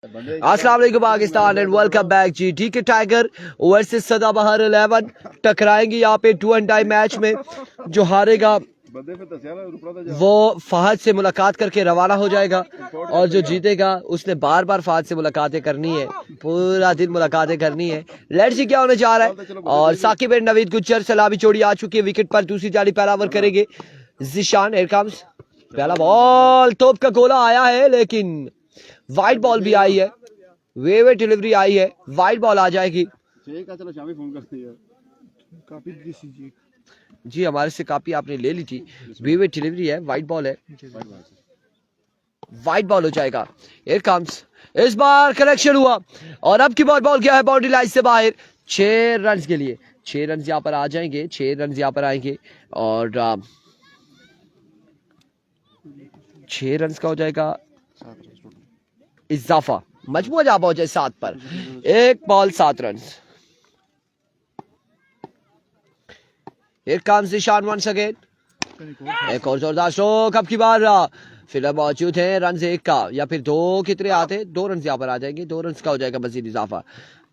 अस्सलाम वालेकुम Pakistan and welcome back जी। डीके टाइगर वर्सेस सदाबहार 11 टकराएंगे यहाँ पे 2 एंड टाइम मैच में। जो हारेगा वो फहद से मुलाकात करके रवाना हो जाएगा और जो जीतेगा उसने बार बार फहद से मुलाकातें करनी है, पूरा दिन मुलाकातें करनी है। लेट्स सी क्या होने जा रहा है। और साकिब एंड नवीद गुज्जर सलामी चोड़ी आ चुकी है विकेट पर। दूसरी जाली पहला ओवर करेंगे जिशान। हियर कम्स पहला बॉल, तोप का गोला आया है लेकिन वाइड बॉल भी आई है, वेवे डिलीवरी आई है, वाइड बॉल आ जाएगी। चलो शामी फोन करते हैं काफी जी हमारे से कापी आपने ले ली थी। वेवे डिलीवरी है, वाइड बॉल है, वाइड बॉल हो जाएगा। हियर कम्स, इस बार कनेक्शन हुआ और अब की बार बॉल क्या है बाउंड्री लाइन से बाहर। 6 रन के लिए 6 रन यहाँ पर आ जाएंगे, 6 रन यहाँ पर आएंगे और 6 रन का हो जाएगा इजाफा। मजबूर जा पहुंचे 7 पर, 1 ball 7 run. Here comes Zishan once again. एक और जोरदार स्ट्रोक अब की बार फिलहाल मौजूद है रन 1 का या फिर 2 कितने आते, 2 रन यहाँ पर आ जाएंगे, 2 रन का हो जाएगा मजीद इजाफा।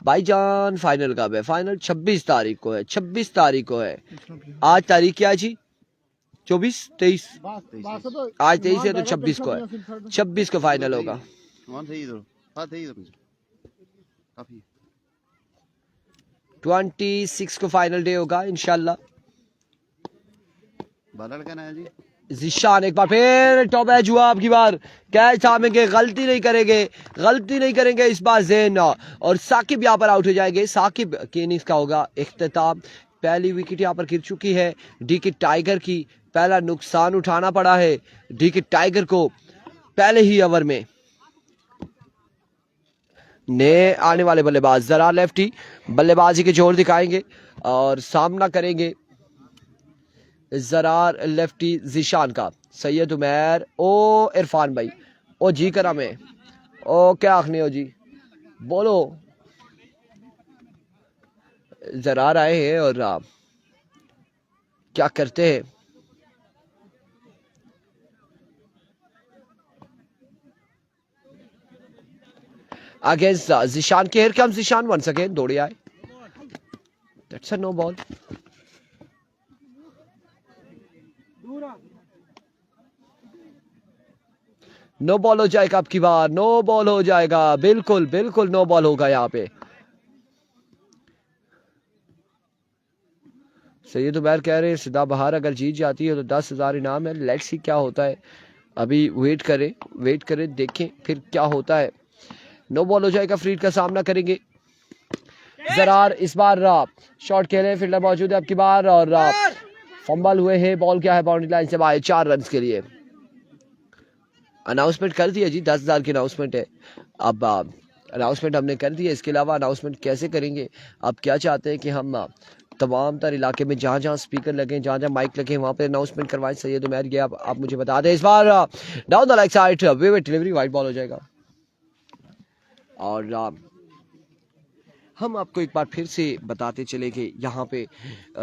भाईजान फाइनल कब है? फाइनल 26 तारीख को है, 26 तारीख को है। आज तारीख क्या है जी? 24 23 आज 23 है तो 26 को है, 26 को फाइनल होगा। 26 को फाइनल डे होगा इंशाल्लाह। जिशान एक बार फिर टॉप एज हुआ, अब की बार कैच थामेंगे, गलती नहीं करेंगे, गलती नहीं करेंगे इस बार जैन। और साकिब यहाँ पर आउट हो जाएंगे। साकिब के इनिंग्स का होगा इख्तिताम। पहली विकेट यहाँ पर गिर चुकी है डीके टाइगर की। पहला नुकसान उठाना पड़ा है डीके टाइगर को पहले ही ओवर में। नए आने वाले बल्लेबाज जरा लेफ्टी बल्लेबाजी के जोर दिखाएंगे और सामना करेंगे जरार लेफ्टी जिशान का। सैयद उमैर ओ इरफान भाई ओ जी करा में ओ क्या आखने हो जी, बोलो। जरार आए हैं और क्या करते हैं। अगेंस्ट जिशान के। Here comes Zeeshan once again, दौड़े आए, that's a no ball. No ball हो जाएगा अब की बार, नो बॉल हो जाएगा, बिल्कुल बिल्कुल नो बॉल होगा यहाँ पे। सैयद उमैर कह रहे हैं सदाबहार अगर जीत जाती है तो 10,000 इनाम है। लेट्स सी क्या होता है, अभी वेट करें देखें फिर क्या होता है। नो बॉल हो जाएगा, फ्रीड का सामना करेंगे जरार। इस बार शॉट खेले, फील्डर मौजूद है अब की बार और फंबल हुए हैं। बॉल क्या है बाउंड्री लाइन से बाहर, 4 रन के लिए। अनाउंसमेंट कर दिया जी, 10,000 की अनाउंसमेंट है। अब अनाउंसमेंट हमने कर दी है, इसके अलावा अनाउंसमेंट कैसे करेंगे? आप क्या चाहते हैं कि हम तमाम तर इलाके में जहाँ जहाँ स्पीकर लगे, जहाँ जहाँ माइक लगे, वहाँ पे अनाउंसमेंट करवाएं? सैयद उमैर ये आप मुझे बता दें। इस बार down the leg side wavy delivery, wide ball हो जाएगा। और हम आपको एक बार फिर से बताते चले कि यहाँ पे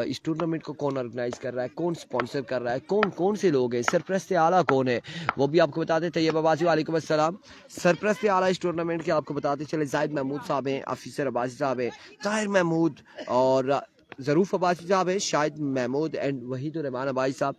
इस टूर्नामेंट को कौन ऑर्गेनाइज कर रहा है, कौन स्पॉन्सर कर रहा है, कौन कौन से लोग हैं, सरप्रस्त आला कौन है, वो भी आपको बताते। तैयब अब्बासी वालेकुम अस्सलाम। सरप्रस्त आला इस टूर्नामेंट के आपको बताते चले जाहिद महमूद साहब हैं, अफीसर अब्बासी साहब हैं, ताहिर महमूद और ज़रूफ अब्बासी साहब है, शाहिद महमूद एंड वहीद रहमान अब्बासी साहब,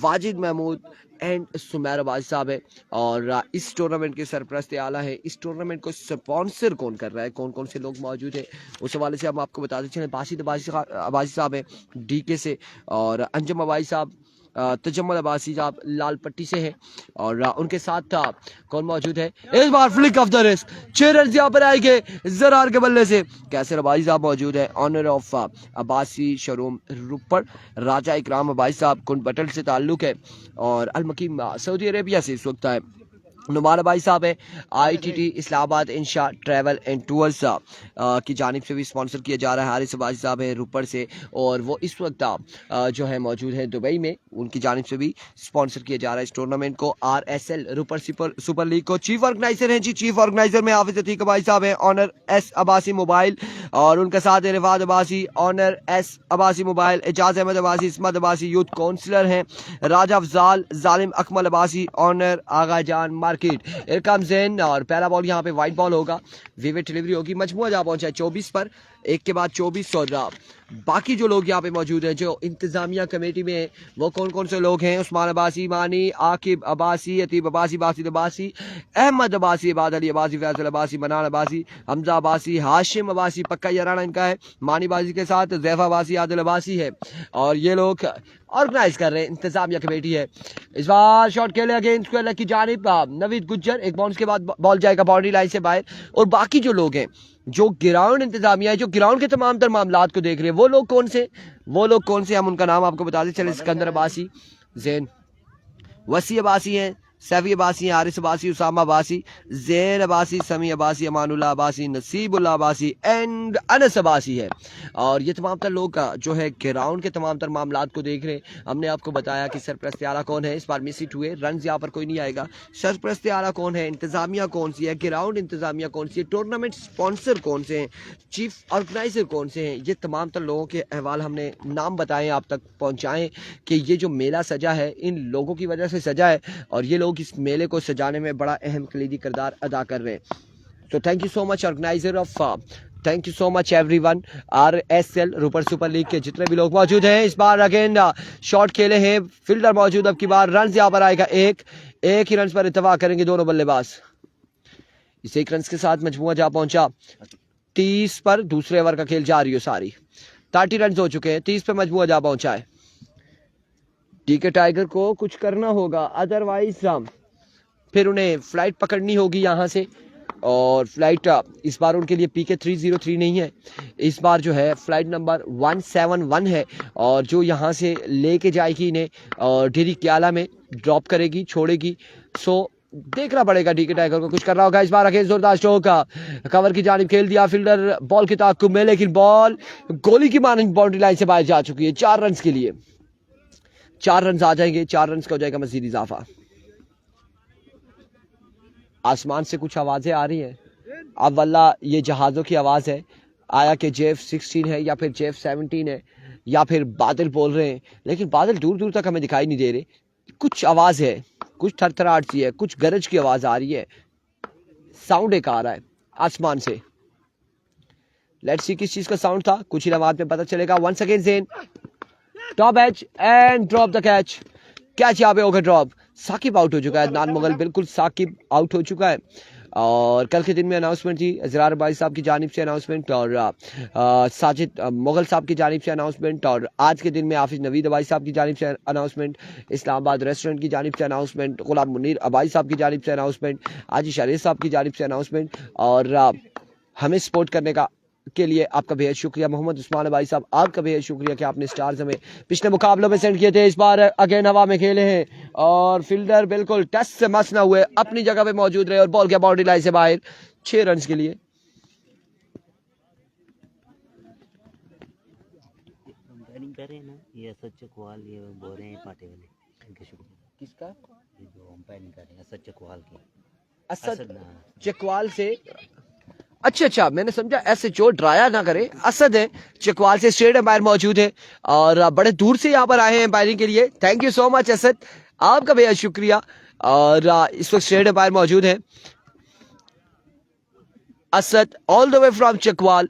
वाजिद महमूद एंड सुमैर अब्बासी साहब है। और इस टूर्नामेंट के सरप्रस्त आला है। इस टूर्नामेंट को स्पॉन्सर कौन कर रहा है, कौन कौन से लोग मौजूद है, उस हवाले से हम आपको बताते चलें। बासित अब्बासी साहब है डीके से और अंजम अब्बासी साहब तजम्मल अब्बासी साहब लाल पट्टी से है और उनके साथ कौन मौजूद है। इस बार flick off the wrist, 6 run यहाँ पर आएंगे जरार के बल्ले से। कैसर अब्बासी साहब मौजूद है, ऑनर ऑफ अब्बासी शोरूम रुपड़, राजा इकराम अब्बासी साहब कुंड बटल से ताल्लुक है और अलमकीम सऊदी अरेबिया से इस वक्त है। नुमान भाई साहब है, ITT Islamabad Insha travel and tours की जानिब से भी स्पॉन्सर किया जा रहा है। हारिस अब्बासी साहब है रुपड़ से और वो इस वक्त जो है मौजूद है दुबई में, उनकी जानिब से भी स्पॉन्सर किया जा रहा है इस टूर्नामेंट को। RSL रुपड़ सुपर लीग को चीफ ऑर्गेनाइजर हैं जी, चीफ ऑर्गेनाइजर में हाफिज अतीक अब्बासी साहब है, ऑनर S अब्बासी मोबाइल और उनके साथ Rifat Abbasi, owner S Abbasi mobile, Ejaz Ahmed Abbasi, Ismat Abbasi youth counsellor हैं, राजा अफजाल, जालिम अकमल अब्बासी, ऑनर आगा जान मार्केट, इरकम जैन। और पहला बॉल यहाँ पे वाइट बॉल होगा, विविड डिलीवरी होगी। मजमुआ जहाँ पहुंचा है 24 पर, एक के बाद 24। और बाकी जो लोग यहाँ पे मौजूद हैं जो इंतजामिया कमेटी में हैं, वो कौन कौन से लोग हैं? उस्मान अब्बासी, मानी, आकिब अब्बासी, अतीब अब्बासी, बासित अब्बासी, अहमद अब्बासी, इबाद अली अब्बासी, फैसल अब्बासी, मनान अब्बासी, हमजा अब्बासी, हाशिम अब्बासी, पक्का याराना इनका है, मानी बाजी के साथ जैफा अब्बासी, आदिल अब्बासी है। और ये लोग ऑर्गेनाइज कर रहे हैं, इंतजामिया कमेटी है। इस बार शॉट खेले अगेंस्ट स्क्वायर की जानिब नवीद गुज्जर, एक बाउंस के बाद बॉल जाएगा बाउंड्री लाइन से बाहर। और बाकी जो लोग हैं जो ग्राउंड इंतजामिया है, जो ग्राउंड के तमाम तर मामलात को देख रहे हैं, वो लोग कौन से हम उनका नाम आपको बताते चले। सिकंदर अब्बासी, जैन वसी अब्बासी हैं, सैफी अब्बासी, हारिस अब्बासी, उसामा अब्बासी, जैन अब्बासी, समी अब्बासी, अमानुल्लाह अब्बासी, नसीबुल्लाह अब्बासी एंड अनस अब्बासी है। और ये तमाम तर लोग जो है ग्राउंड के तमाम तर मामलात को देख रहे हैं। हमने आपको बताया कि सरपरस्त आला कौन है, इस बार मिस हिट हुए, रन यहाँ पर कोई नहीं आएगा। सरपरस्त आला कौन है, इंतजामिया कौन सी है, ग्राउंड इंतजामिया कौन सी है, टूर्नामेंट स्पॉन्सर कौन से हैं, चीफ ऑर्गेनाइजर कौन से हैं, ये तमाम तर लोगों के अहवाल हमने नाम बताएं, आप तक पहुँचाएँ कि ये जो मेला सजा है इन लोगों की वजह से सजा है और ये लोग इस मेले को सजाने में बड़ा अहम कलीदी किरदार अदा कर रहे हैं। तो thank you so much organiser of, thank you so much everyone. RSL Ropar super league के जितने भी लोग मौजूद हैं। इस बार अगेन शॉट खेले हैं, फील्डर मौजूद, अब की बार रन यहाँ पर आएगा एक ही रन पर इत्तफाक करेंगे दोनों बल्लेबाज। इस एक रन के साथ मजमुआ जा पहुंचा 30 पर, दूसरे ओवर का खेल जारी हो, सारी 30 रन हो चुके हैं, 30 पे मजमुआ जा पहुंचा है। डीके टाइगर को कुछ करना होगा, अदरवाइज फिर उन्हें फ्लाइट पकड़नी होगी यहाँ से। और फ्लाइट इस बार उनके लिए PK 303 नहीं है, इस बार जो है फ्लाइट नंबर 171 है और जो यहाँ से लेके जाएगी इन्हें और डेरी क्याला में ड्रॉप करेगी, छोड़ेगी। सो देखना पड़ेगा डीके टाइगर को कुछ करना होगा। इस बार अगेंस्ट जोरदार स्ट्रोक, कवर की जानिब खेल दिया, फील्डर बॉल की ताक़ुब में, लेकिन बॉल गोली की मानिंद बाउंड्री लाइन से बाहर जा चुकी है। 4 रन के लिए 4 रन आ जाएंगे, 4 रन का हो जाएगा मजीद इजाफा। आसमान से कुछ आवाजें आ रही हैं, अब वल्ला ये जहाज़ों की आवाज़ है, आया कि JF-16 है या फिर JF-17 है या फिर बादल बोल रहे हैं, लेकिन बादल दूर दूर तक हमें दिखाई नहीं दे रहे। कुछ आवाज़ है, कुछ थरथराहट सी है, कुछ गरज की आवाज़ आ रही है, साउंड एक आ रहा है आसमान से। लेट्स सी किस चीज़ का साउंड था, कुछ ही लम्हात में पता चलेगा। Once again Zain top edge and drop the catch, catch यहाँ पे होगा ड्रॉप। साकिब आउट हो चुका है, अदनान मुगल, बिल्कुल साकिब आउट हो चुका है। और कल के दिन में अनाउंसमेंट थी, ज़रार भाई साहब की जानिब से अनाउंसमेंट और साजिद मुगल साहब की जानिब से अनाउंसमेंट, और आज के दिन में हाफिज़ नवीद अबाई साहब की जानिब से अनाउंसमेंट, इस्लामाबाद रेस्टोरेंट की जानिब से अनाउंसमेंट, गुलाम मुनीर अबाई साहब की जानिब से अनाउंसमेंट, आजी शरीफ साहब की जानिब से अनाउंसमेंट। और हमें सपोर्ट करने का के लिए आपका बेहद शुक्रिया। मोहम्मद उस्मान भाई साहब, आपका बेहद शुक्रिया कि आपने स्टार्स हमें पिछले मुकाबलों में सेंड किए थे। इस बार अगेन हवा में खेले हैं और फील्डर बिल्कुल टच से मस ना हुए, अपनी जगह पे मौजूद रहे और बॉल के बाउंड्री लाइन से बाहर 6 रन के लिए। कंपेयरिंग कर रहे हैं ना, ये असद चकवाल, ये बोल रहे हैं पाटे वाले, इनका शुक्रिया। किसका? ये जो कंपेयरिंग कर रहे हैं असद चकवाल की, असद चकवाल से। अच्छा, मैंने समझा ऐसे जो ड्राया ना करे। असद है चकवाल से, स्टेट एम्पायर मौजूद है और बड़े दूर से यहाँ पर आए हैं एम्पायरिंग के लिए। Thank you so much Asad, आपका बेहद शुक्रिया। और इस वक्त स्टेट एम्पायर मौजूद है Asad, all the way from Chakwal.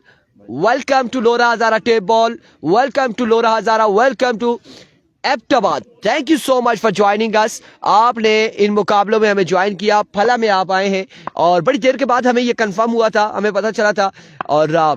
Welcome to Lora Hazara tape ball, welcome to Lora Hazara, welcome to Abbottabad. Thank you so much for joining us. आपने इन मुकाबलों में हमें ज्वाइन किया, फला में आप आए हैं और बड़ी देर के बाद हमें ये कंफर्म हुआ था, हमें पता चला था और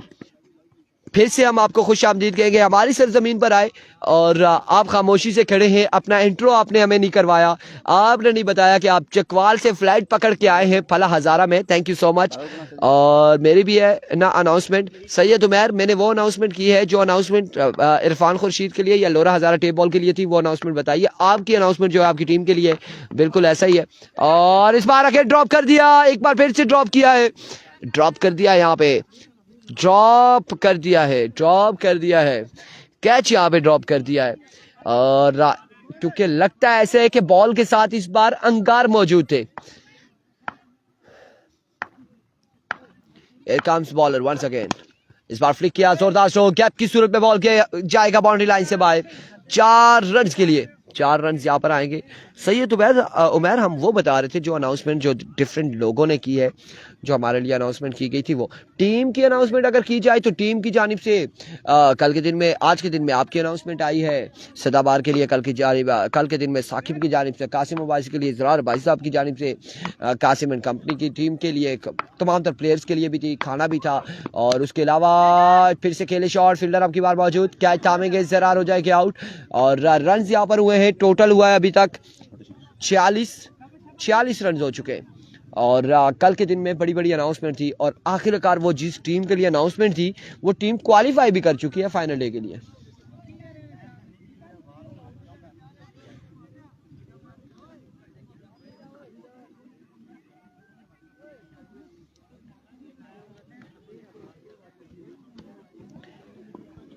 फिर से हम आपको खुश आमदीद कहेंगे। हमारी सरजमीन पर आए और आप खामोशी से खड़े हैं, अपना इंट्रो आपने हमें नहीं करवाया, आपने नहीं बताया कि आप चकवाल से फ्लाइट पकड़ के आए हैं फला हज़ारा में। Thank you so much. और मेरी भी है ना अनाउंसमेंट, सैयद उमैर, मैंने वो अनाउंसमेंट की है जो अनाउंसमेंट इरफान खुर्शीद के लिए या लोरा हज़ारा टेप बॉल के लिए थी, वो अनाउंसमेंट बताइए। आपकी अनाउंसमेंट जो है आपकी टीम के लिए बिल्कुल ऐसा ही है। और इस बार आके ड्रॉप कर दिया, एक बार फिर से ड्रॉप किया है, ड्रॉप कर दिया, यहाँ पे ड्रॉप कर दिया है, ड्रॉप कर दिया है, कैच यहाँ पे ड्रॉप कर दिया है। और क्योंकि लगता है ऐसे है कि बॉल के साथ इस बार अंगार मौजूद थे। Here comes bowler once again, इस बार फ्लिक किया, जोरदार स्ट्रोक, गैप की सूरत में बॉल के जाएगा बाउंड्री लाइन से बाहर। 4 रन के लिए, 4 रन यहाँ पर आएंगे। सही है। तो उमर हम वो बता रहे थे जो अनाउंसमेंट जो डिफरेंट लोगों ने की है, जो हमारे लिए अनाउंसमेंट की गई थी, वो टीम की अनाउंसमेंट अगर की जाए तो टीम की जानिब से कल के दिन में, आज के दिन में आपकी अनाउंसमेंट आई है सदाबार के लिए, कल के दिन में साकिब की जानिब से, कासिम मुबाइस के लिए इजरार भाई साहब की जानिब से, कासिम एंड कंपनी की टीम के लिए, तमाम तर प्लेयर्स के लिए भी थी, खाना भी था। और उसके अलावा फिर से खेले शॉट, फील्डर अब की बार मौजूद, कैच थामेंगे, जरार हो जाएगी आउट। और रन यहाँ पर हुए हैं, टोटल हुआ है अभी तक 46 रन हो चुके हैं। और कल के दिन में बड़ी बड़ी अनाउंसमेंट थी और आखिरकार वो जिस टीम के लिए अनाउंसमेंट थी वो टीम क्वालिफाई भी कर चुकी है फाइनल डे के लिए।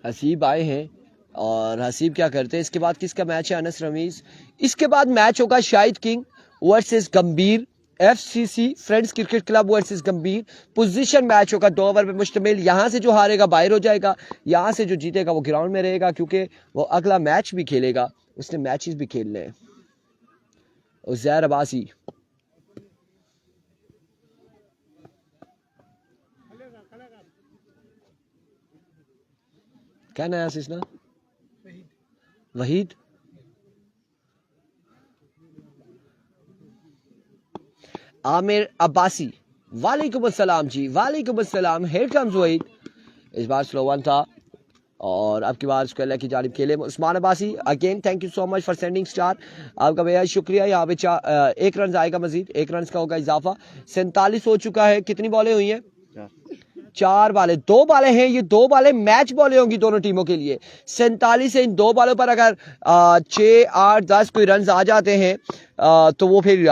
हसीब आए हैं और हसीब क्या करते हैं, इसके बाद किसका मैच है, अनस रमीज। इसके बाद मैच होगा शाहिद किंग वर्सेस गंभीर, FCC friends cricket club versus गंभीर। पोजीशन मैच होगा, 2 ओवर पे मुश्तमिल। यहां से जो हारेगा बाहर हो जाएगा, यहां से जो जीतेगा वो ग्राउंड में रहेगा, क्योंकि वो अगला मैच भी खेलेगा, उसने मैचेस भी खेलने हैं। उज़ैर अब्बासी, क्या नया सिलसिला, वहीद, आमिर अब्बासी, वालेकुम अस्सलाम जी, वालेकुम अस्सलाम। हेड कम्स वहीद, इस बार स्लो वन था और अब की बार उसके अल्लाह की जानिब खेले Usman Abbasi. Again thank you so much for sending star, आपका बेहद शुक्रिया। यहाँ पे 1 रन आएगा मजीद, 1 रन का होगा इजाफा। 47 हो चुका है। कितनी बॉलें हुई हैं, 4 बालें, 2 बालें हैं, ये 2 बालें मैच बॉलें होंगी दोनों टीमों के लिए। 47 से इन 2 बालों पर अगर 6, 8, 10 कोई रन आ जाते हैं तो वो फिर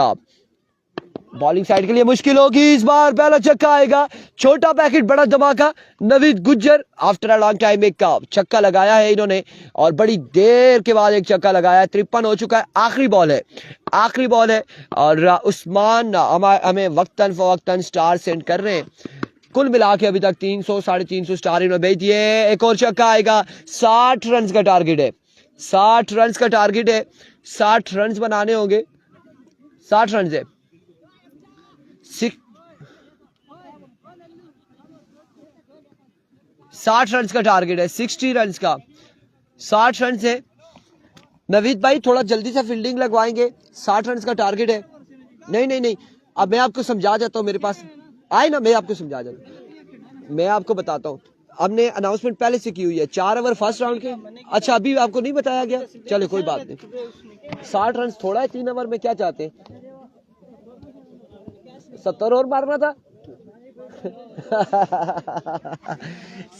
बॉलिंग साइड के लिए मुश्किल होगी। इस बार पहला छक्का आएगा, छोटा पैकेट बड़ा धमाका। Naveed Gujjar after a long time एक छक्का लगाया है इन्होंने और बड़ी देर के बाद एक छक्का लगाया है। 53 हो चुका है, आखिरी बॉल है, आखिरी बॉल है। और उस्मान हमें वक्तन फवक्तन स्टार सेंड कर रहे हैं। कुल मिला के अभी तक 300 350 स्टार इन्होंने भेज दिए। एक और छक्का आएगा। 60 रन का टारगेट है, 60 रन का टारगेट है, 60 रन बनाने होंगे, 60 रन है, 60 रन का टारगेट है, 60 रन का, 60 रन है। नवीद भाई थोड़ा जल्दी से फील्डिंग लगवाएंगे, 60 रन का टारगेट है। नहीं नहीं नहीं, अब मैं आपको समझा जाता हूँ, मेरे पास आए ना, मैं आपको समझा जाता हूँ, मैं आपको बताता हूँ। हमने अनाउंसमेंट पहले से की हुई है, 4 ओवर फर्स्ट राउंड के। अच्छा, अभी आपको नहीं बताया गया, चलो कोई बात नहीं। 60 रन थोड़ा है 3 ओवर में, क्या चाहते हैं, 70 और मारना था।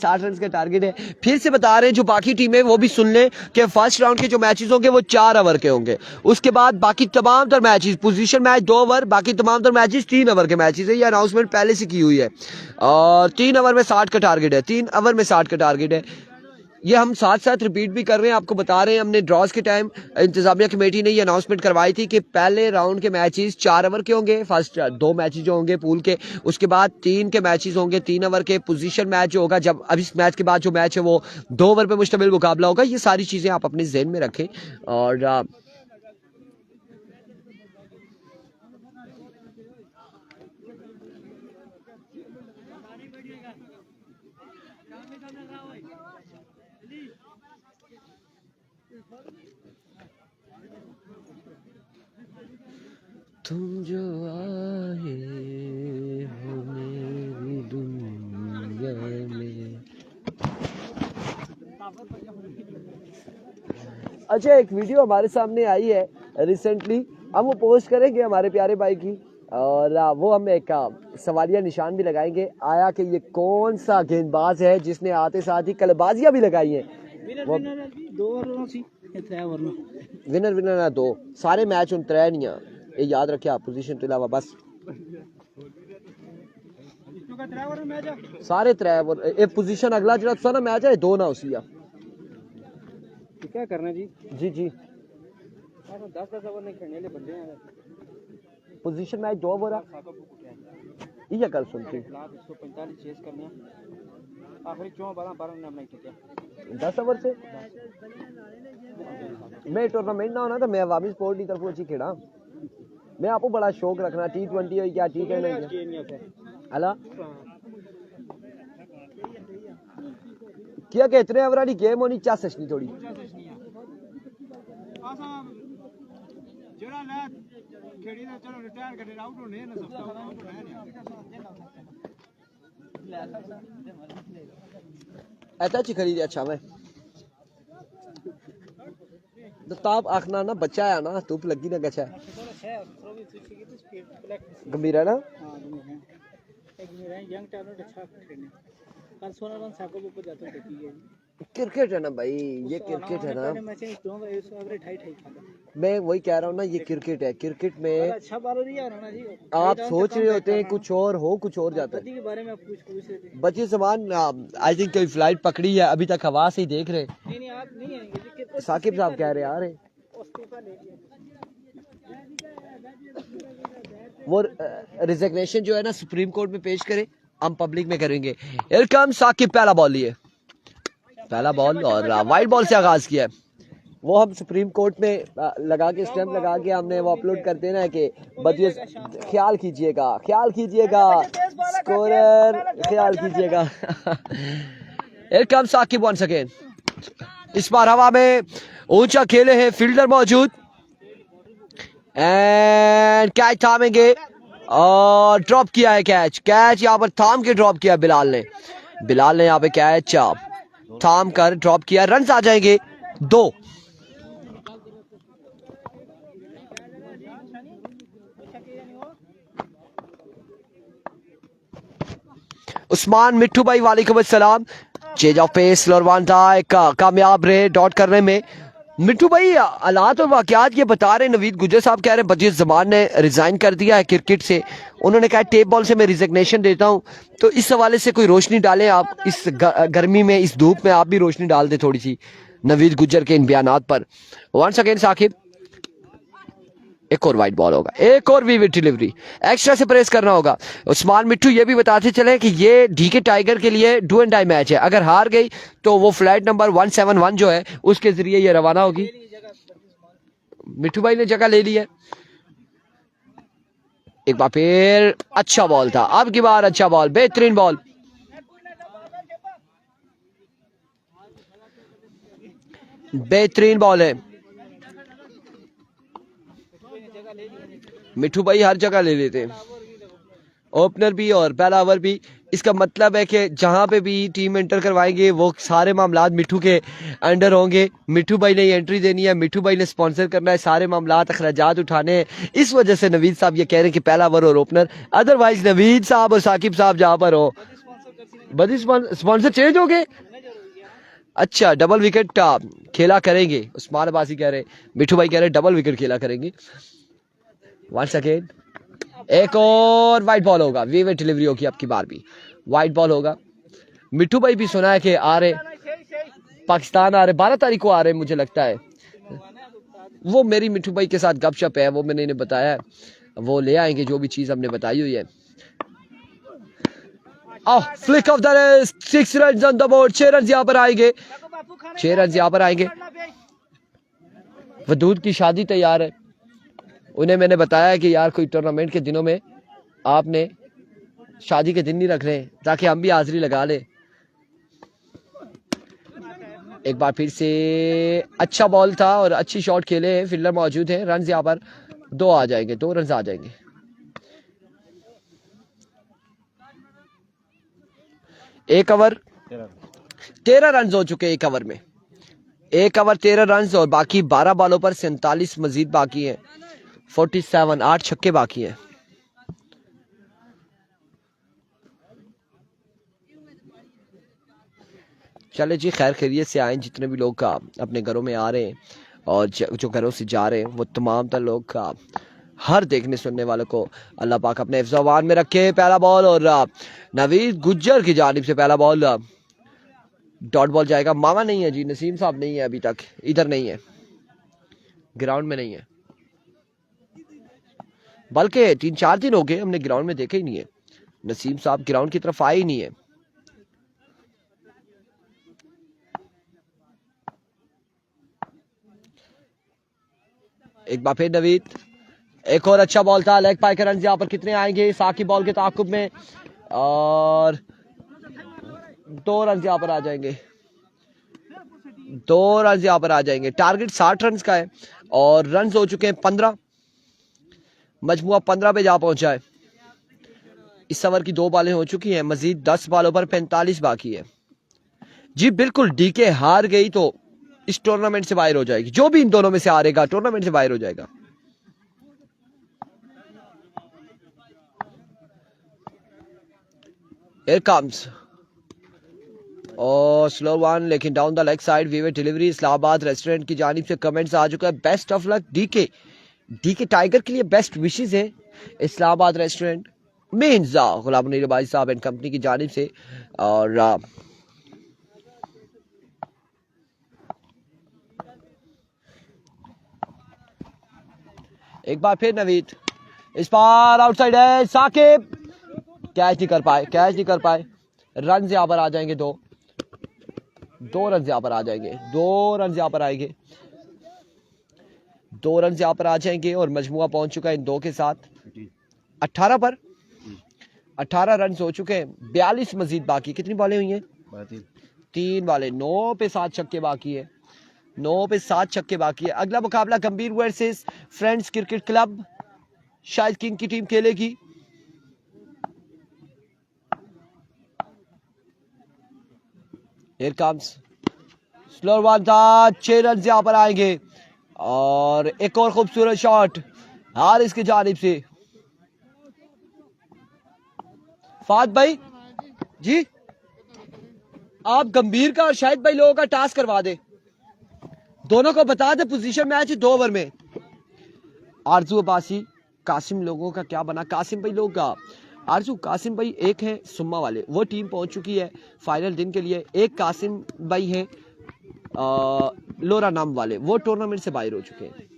60 रन का टारगेट है। फिर से बता रहे हैं जो बाकी टीमें वो भी सुन लें कि फर्स्ट राउंड के जो मैचेस होंगे वो 4 ओवर के होंगे। उसके बाद बाकी तमाम तर मैचेस, पोजीशन मैच 2 ओवर, बाकी तमाम तर मैचेस 3 ओवर के मैचेस है। ये अनाउंसमेंट पहले से की हुई है और 3 ओवर में 60 का टारगेट है, 3 ओवर में 60 का टारगेट है। ये हम साथ साथ रिपीट भी कर रहे हैं, आपको बता रहे हैं। हमने ड्रॉज के टाइम इंतजामिया कमेटी ने ये अनाउंसमेंट करवाई थी कि पहले राउंड के मैचेस 4 ओवर के होंगे, फर्स्ट 2 मैचेस जो होंगे पूल के, उसके बाद 3 के मैचेस होंगे 3 ओवर के। पोजीशन मैच जो होगा, जब अब इस मैच के बाद जो मैच है वो 2 ओवर पे मुश्तमिल मुकाबला होगा। ये सारी चीज़ें आप अपने जहन में रखें। और तुम जो आए हो मेरी दुनिया में। अच्छा, एक वीडियो हमारे सामने आई है रिसेंटली, हम वो पोस्ट करेंगे हमारे प्यारे भाई की, और वो हम एक सवालिया निशान भी लगाएंगे, आया कि ये कौन सा गेंदबाज है जिसने आते साथ ही कलबाजियां भी लगाई हैं। विनर विनर ना 2 सारे मैच उन 3 नहीं, ये याद रखे आप, पोजीशन के अलावा बस सारे 3 ओवर। एक पोजीशन अगला जो सा ना मैच है 2 ना उसी क्या करना जी, जी जी 10 ओवर नहीं खेलने बंदे हैं। पोजीशन मैच 2 ओवर है, ये कर सुनते 145 चेस करने आखिरी 12 ने हमने किया 10 ओवर से मैं टूर्नामेंट ना होना तो मैं वापस स्पोर्ट की तरफ अच्छी खेड़ा मैं आपको बड़ा शौक रखना T20 हो क्या T10 अला क्या कहते हैं अवरानी गेम होनी चासनी थोड़ी जेड़ा ले खेड़ी ने चलो रिटायर कर आउट होने ना सब आउट होने ऐसा ची खरीदे अच्छा मैं तो ताप आखना ना बच्चा है ना धूप लगी ना गचा गंभीर है ना यंग टैलेंट अच्छा खेलने पर सोना रन साको ऊपर जाते देखी है क्रिकेट है ना भाई ये क्रिकेट है ना मैं वही कह रहा हूँ ना ये क्रिकेट है क्रिकेट में अच्छा बॉलर ही है ना जी आप सोच रहे होते हैं कुछ और हो कुछ और जाता है के बारे में आप पूछ रहे थे बच्चे समान आई थिंक कोई फ्लाइट पकड़ी है अभी तक हवा से ही देख रहे नहीं आप नहीं आएंगे साकिब साहब कह रहे आ रहे वो रिजिग्नेशन जो है ना सुप्रीम कोर्ट में पेश करे हम पब्लिक में करेंगे इरकम साकिब पहला बॉल लिए पहला बॉल और वाइट बॉल से आगाज किया वो हम सुप्रीम कोर्ट में लगा के स्टैंप लगा के हमने वो अपलोड कर देना है कि बच्चे ख्याल कीजिएगा स्कोरर ख्याल कीजिएगा इरकम साकिब वंस अगेन इस बार हवा में ऊंचा खेले हैं फील्डर मौजूद एंड कैच थामेंगे और ड्रॉप किया है कैच यहाँ पर थाम के ड्रॉप किया बिलाल ने यहाँ पे कैच थाम कर ड्रॉप किया रन आ जाएंगे 2 उस्मान मिट्टू भाई वालेकुम अस्सलाम चेंज ऑफ पेस लोरवान था एक कामयाब रहे डॉट करने में मिट्टू भाई हालात और वाकयात ये बता रहे नवीद गुजर साहब कह रहे हैं बजीर जमान ने रिजाइन कर दिया है क्रिकेट से उन्होंने कहा टेप बॉल से मैं रिजिग्नेशन देता हूं तो इस हवाले से कोई रोशनी डालें आप इस गर्मी में इस धूप में आप भी रोशनी डाल दें थोड़ी सी नवीद गुजर के इन बयानात पर वंस अगेन साकिब एक और वाइट बॉल होगा एक और विविड डिलीवरी एक्स्ट्रा से प्रेस करना होगा उस्मान मिट्टू ये भी बताते चले कि ये डीके टाइगर के लिए डू एंड डाई मैच है अगर हार गई तो वो फ्लाइट नंबर 171 जो है उसके जरिए ये रवाना होगी मिट्टू भाई ने जगह ले ली है एक बार फिर अच्छा बॉल था अब की बार अच्छा बॉल बेहतरीन बॉल है मिठू भाई हर जगह ले लेते हैं ओपनर भी और पहला ओवर भी इसका मतलब है कि जहां पे भी टीम एंटर करवाएंगे वो सारे मामलात मिठू के अंडर होंगे मिठू भाई ने एंट्री देनी है मिठू भाई ने स्पॉन्सर करना है सारे मामलात अखराजात उठाने हैं इस वजह से नवीद साहब ये कह रहे हैं कि पहला ओवर और ओपनर अदरवाइज नवीद साहब और साकिब साहब जहां पर हो बदी स्पॉन्सर चेंज हो गए अच्छा डबल विकेट खेला करेंगे उस्मान अब्बासी कह रहे मिठू भाई कह रहे डबल विकेट खेला करेंगे वंस अगेन एक और वाइट बॉल होगा विविड डिलीवरी होगी आपकी बार भी वाइट बॉल होगा मिठू भाई भी सुना है कि आ रहे पाकिस्तान आ रहे 12 तारीख को आ रहे मुझे लगता है वो मेरी मिठू भाई के साथ गपशप है वो मैंने इन्हें बताया है वो ले आएंगे जो भी चीज हमने बताई हुई है flick off the rest 6 run on the board 6 run यहां पर आएंगे 6 रन यहां पर आएंगे वदूद की शादी तैयार है उन्हें मैंने बताया कि यार कोई टूर्नामेंट के दिनों में आपने शादी के दिन नहीं रख रहे ताकि हम भी हाजिरी लगा लें एक बार फिर से अच्छा बॉल था और अच्छी शॉट खेले हैं फील्डर मौजूद हैं रन यहां पर 2 आ जाएंगे 2 रन आ जाएंगे एक ओवर 13 रन हो चुके एक ओवर में एक ओवर 13 रन और बाकी 12 बॉलों पर 47 मजीद बाकी है 47 8 छक्के बाकी हैं चले जी खैर खैरियत से आए जितने भी लोग अपने घरों में आ रहे हैं और जो घरों से जा रहे हैं वो तमाम तर लोग हर देखने सुनने वालों को अल्लाह पाक अपने हिफ्ज़-ओ-अमान में रखे पहला बॉल और नवीद गुज्जर की जानिब से पहला बॉल डॉट बॉल जाएगा मामा नहीं है जी नसीम साहब नहीं है अभी तक इधर नहीं है ग्राउंड में नहीं है बल्कि 3-4 दिन हो गए हमने ग्राउंड में देखा ही नहीं है नसीम साहब ग्राउंड की तरफ आए ही नहीं है एक बार फिर नवीद, एक और अच्छा बॉल था, लेग पाई के रन यहाँ पर कितने आएंगे साकिब बॉल के ताकुब में, और 2 रन यहाँ पर आ जाएंगे, 2 रन यहाँ पर आ जाएंगे। टारगेट 60 रन का है और रन हो चुके हैं 15, मजमुआ 15 पे जा पहुंचा है। इस ओवर की 2 बॉलें हो चुकी हैं, मजीद 10 बॉलों पर 45 बाकी है। जी बिल्कुल, डीके हार गई तो इस टूर्नामेंट से बाहर हो जाएगी, जो भी इन दोनों में से हारेगा टूर्नामेंट से बाहर हो जाएगा। Here comes और स्लो वन, लेकिन down the leg side wavy delivery. Islamabad restaurant की जानिब से कमेंट्स आ चुका है, best of luck DK. DK tiger के लिए बेस्ट विशेस है इस्लामाबाद रेस्टोरेंट मीन्स गुलाम मुनीर भाई साहब एंड कंपनी की जानिब से। और एक बार फिर नवीद, इस बार आउटसाइड है, साकिब कैच नहीं कर पाए, कैच नहीं कर पाए। रन यहाँ पर आ जाएंगे, 2 रन यहाँ पर आ जाएंगे, 2 रन यहाँ पर आएंगे, 2 रन यहाँ पर आ जाएंगे और मजमुआ पहुंच चुका है इन 2 के साथ 18 पर। 18 रन हो चुके हैं, 42 मजीद बाकी। कितनी बॉलें हुई हैं? 3 बॉलें, 9 पे 7 छक्के बाकी है, 9 पे 7 छक्के बाकी है। अगला मुकाबला गंभीर versus friends cricket club, Shahid king की टीम खेलेगी। Here comes स्लोअर वन था, 6 रन यहाँ पर आएंगे और एक और खूबसूरत शॉट हारिस की जानिब से। फाद भाई जी, आप गंभीर का और शाहिद भाई लोगों का टास्क करवा दे, दोनों को बता दे पोजीशन मैच 2 ओवर में। आरजू अब्बासी कासिम लोगों का क्या बना? कासिम भाई लोग का आरजू, कासिम भाई एक है सुम्मा वाले, वो टीम पहुंच चुकी है फाइनल दिन के लिए। एक कासिम भाई है लोरा नाम वाले, वो टूर्नामेंट से बाहर हो चुके हैं।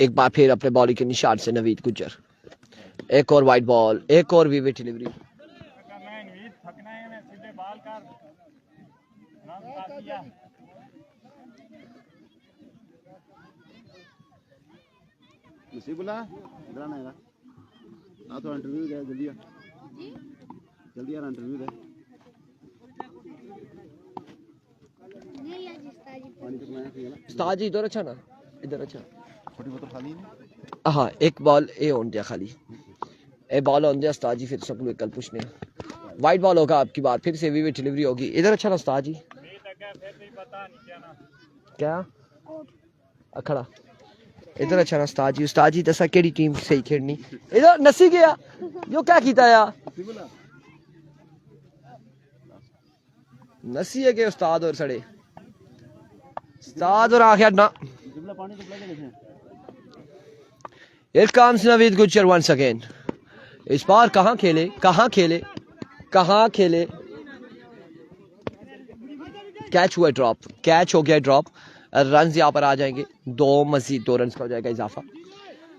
एक बार फिर अपने बॉलिंग के निशान से नवीद गुज्जर, एक और वाइड बॉल, एक और वीवे डिलीवरी। तो इंटरव्यू दे, जल्दी जल्दी यार इंटरव्यू दे। उस्ताद जी इधर अच्छा ना, इधर अच्छा। छोटी बोतल खाली है। हाँ, एक बॉल ए ऑन दिया खाली, ए बॉल ऑन दिया उस्ताद जी, फिर सब लोग कल पूछने वाइड बॉल होगा आपकी बात, फिर से वीवे डिलीवरी होगी। इधर अच्छा ना उस्ताद जी, क्या अखड़ा इधर अच्छा ना उस्ताद जी। उस्ताद जी दसा केड़ी टीम सही खेलनी, इधर नसी गया यो क्या कीता यार, नसी है के उस्ताद और सड़े उस्ताद और आखिर ना। Here comes Naveed Gujjar once again. इस बार कहाँ खेले, कहाँ खेले, कहाँ खेले। कैच हुआ ड्रॉप, कैच हो गया ड्रॉप। रन यहाँ पर आ जाएंगे, 2 मजीद 2 रन का हो जाएगा इजाफा।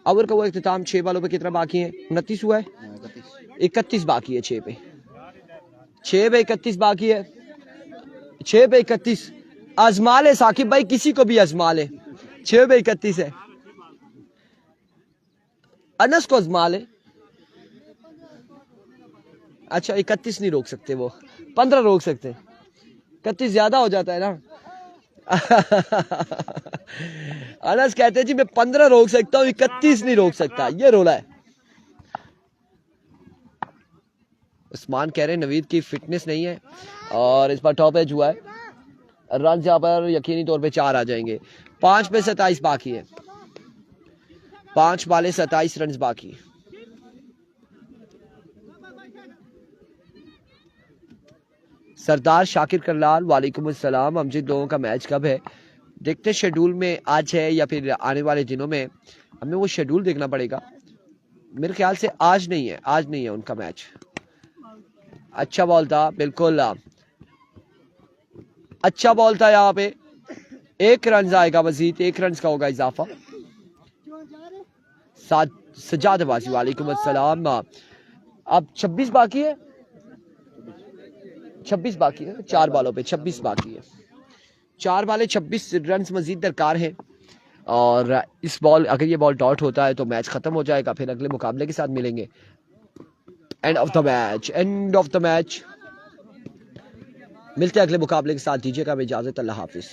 ओवर का वो इख्तिताम 6 बॉलों पे कितना बाकी है? 29 हुआ है, 31 बाकी है। 6 पे 31 बाकी है, 6 पे 31। आजमा ले साकिब भाई, किसी को भी आजमा ले, 6 पे 31 है। अनस को आजमा ले। अच्छा 31 नहीं रोक सकते, वो 15 रोक सकते, 31 ज्यादा हो जाता है ना। अनस कहते हैं जी मैं 15 रोक सकता हूँ, 31 नहीं रोक सकता, ये रोला है। उस्मान कह रहे हैं नवीद की फिटनेस नहीं है और इस पर टॉप एज हुआ है। रन यहाँ पर यकीनी तौर पे 4 आ जाएंगे। 5 पे 27 बाकी है, 5 बाले 27 रन बाकी। सरदार शाकिर करलाल वालेकुम अस्सलाम। अमजद लोगों का मैच कब है? देखते शेड्यूल में आज है या फिर आने वाले दिनों में, हमें वो शेड्यूल देखना पड़ेगा। मेरे ख्याल से आज नहीं है, आज नहीं है उनका मैच। अच्छा बॉल था, बिल्कुल अच्छा बॉल था यहाँ पे, 1 रन आएगा मजीद, 1 रन का होगा इजाफा। सजाद अब्बासी वालेकुम अस्सलाम। अब 26 बाकी है, 26 बाकी है, 4 बॉलों पे 26 बाकी है। 4 बाले 26 रन मजीद दरकार है। और इस बॉल, अगर ये बॉल डॉट होता है तो मैच खत्म हो जाएगा, फिर अगले मुकाबले के साथ मिलेंगे। End of the match, end of the match. मिलते हैं अगले मुकाबले के साथ, दीजिएगा इजाजत, अल्लाह हाफिज।